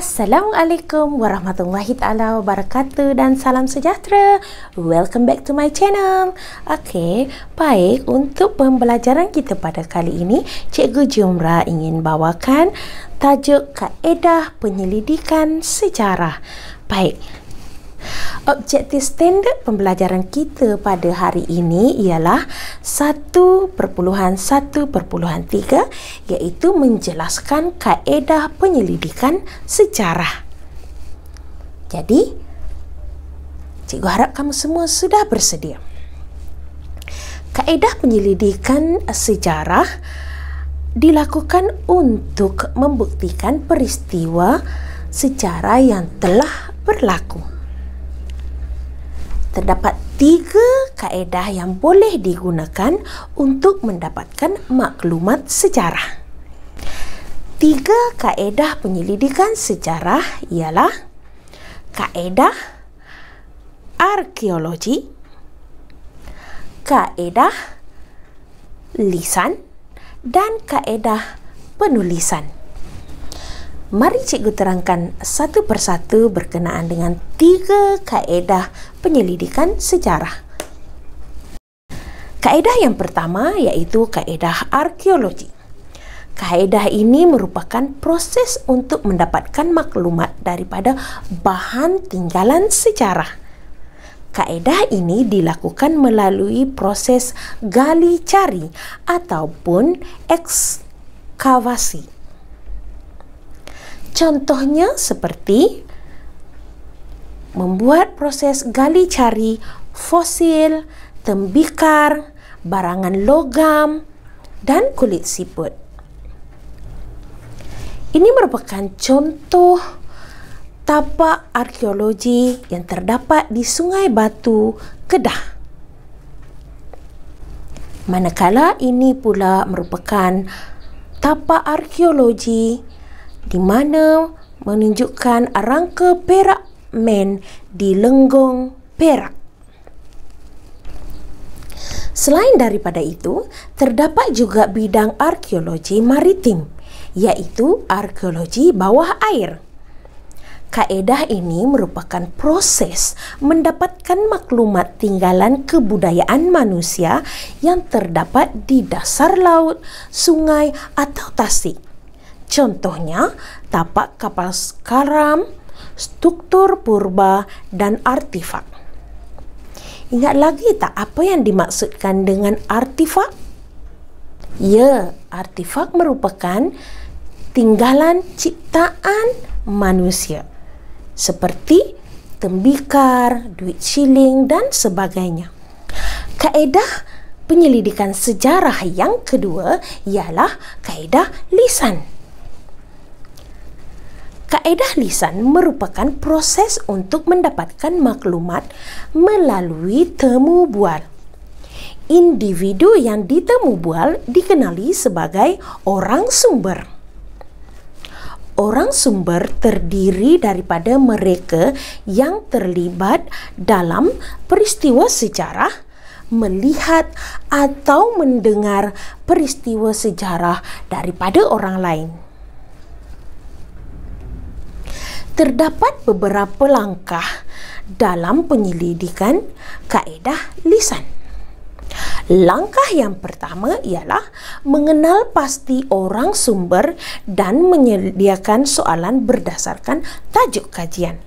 Assalamualaikum warahmatullahi taala wabarakatuh dan salam sejahtera. Welcome back to my channel. Okey, baik, untuk pembelajaran kita pada kali ini, Cikgu Jumrah ingin bawakan tajuk kaedah penyelidikan sejarah. Baik. Objektif standard pembelajaran kita pada hari ini ialah 1.1.3, iaitu menjelaskan kaedah penyelidikan sejarah. Jadi, cikgu harap kamu semua sudah bersedia. Kaedah penyelidikan sejarah dilakukan untuk membuktikan peristiwa sejarah yang telah berlaku. Terdapat 3 kaedah yang boleh digunakan untuk mendapatkan maklumat sejarah. 3 kaedah penyelidikan sejarah ialah kaedah arkeologi, kaedah lisan, dan kaedah penulisan. Mari cikgu terangkan satu persatu berkenaan dengan 3 kaedah penyelidikan sejarah. Kaedah yang pertama iaitu kaedah arkeologi. Kaedah ini merupakan proses untuk mendapatkan maklumat daripada bahan tinggalan sejarah. Kaedah ini dilakukan melalui proses gali cari ataupun ekskavasi. Contohnya seperti membuat proses gali cari fosil, tembikar, barangan logam, dan kulit siput. Ini merupakan contoh tapak arkeologi yang terdapat di Sungai Batu, Kedah. Manakala ini pula merupakan tapak arkeologi di mana menunjukkan rangka Perak Men di Lenggong, Perak. Selain daripada itu, terdapat juga bidang arkeologi maritim, iaitu arkeologi bawah air. Kaedah ini merupakan proses mendapatkan maklumat tinggalan kebudayaan manusia yang terdapat di dasar laut, sungai atau tasik. Contohnya, tapak kapal karam, struktur purba, dan artifak. Ingat lagi tak apa yang dimaksudkan dengan artifak? Ya, artifak merupakan tinggalan ciptaan manusia seperti tembikar, duit shilling, dan sebagainya. Kaedah penyelidikan sejarah yang kedua ialah kaedah lisan. Kaedah lisan merupakan proses untuk mendapatkan maklumat melalui temu bual. Individu yang ditemu bual dikenali sebagai orang sumber. Orang sumber terdiri daripada mereka yang terlibat dalam peristiwa sejarah, melihat atau mendengar peristiwa sejarah daripada orang lain. Terdapat beberapa langkah dalam penyelidikan kaedah lisan. Langkah yang pertama ialah mengenal pasti orang sumber dan menyediakan soalan berdasarkan tajuk kajian.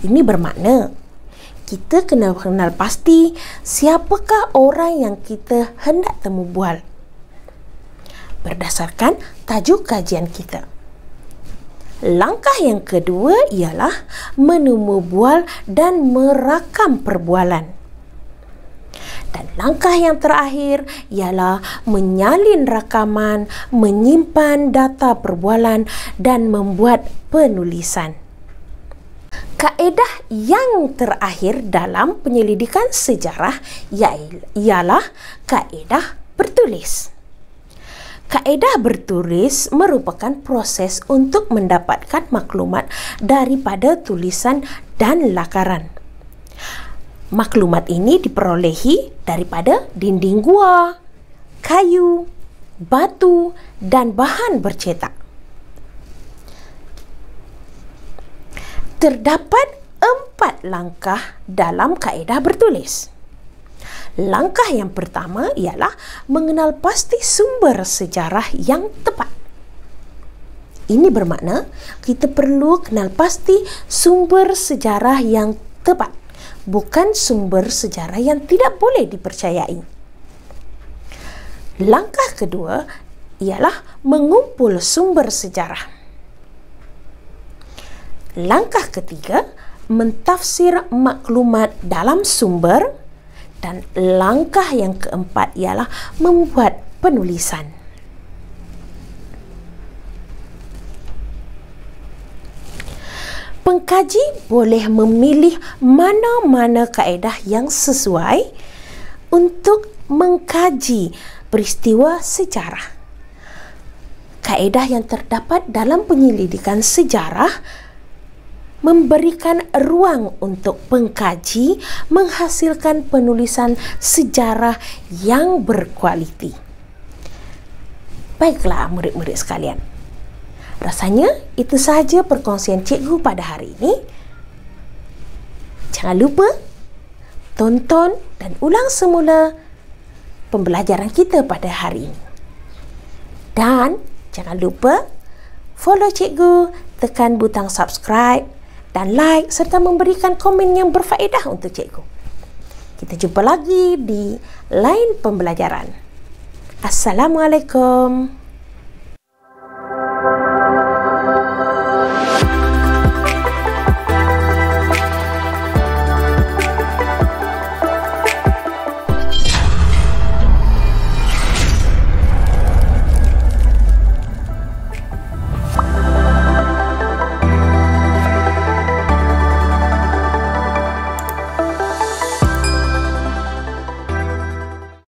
Ini bermakna kita kena kenal pasti siapakah orang yang kita hendak temu bual berdasarkan tajuk kajian kita. Langkah yang kedua ialah menemu bual dan merakam perbualan. Dan langkah yang terakhir ialah menyalin rakaman, menyimpan data perbualan dan membuat penulisan. Kaedah yang terakhir dalam penyelidikan sejarah ialah kaedah bertulis. Kaedah bertulis merupakan proses untuk mendapatkan maklumat daripada tulisan dan lakaran. Maklumat ini diperolehi daripada dinding gua, kayu, batu, dan bahan bercetak. Terdapat 4 langkah dalam kaedah bertulis. Langkah yang pertama ialah mengenal pasti sumber sejarah yang tepat. Ini bermakna kita perlu kenal pasti sumber sejarah yang tepat, bukan sumber sejarah yang tidak boleh dipercayai. Langkah kedua ialah mengumpul sumber sejarah. Langkah ketiga, mentafsir maklumat dalam sumber. Dan langkah yang keempat ialah membuat penulisan. Pengkaji boleh memilih mana-mana kaedah yang sesuai untuk mengkaji peristiwa sejarah. Kaedah yang terdapat dalam penyelidikan sejarah memberikan ruang untuk pengkaji menghasilkan penulisan sejarah yang berkualiti. Baiklah murid-murid sekalian, rasanya itu sahaja perkongsian cikgu pada hari ini. Jangan lupa tonton dan ulang semula pembelajaran kita pada hari ini. Dan jangan lupa follow cikgu, tekan butang subscribe dan like serta memberikan komen yang berfaedah untuk cikgu. Kita jumpa lagi di lain pembelajaran. Assalamualaikum.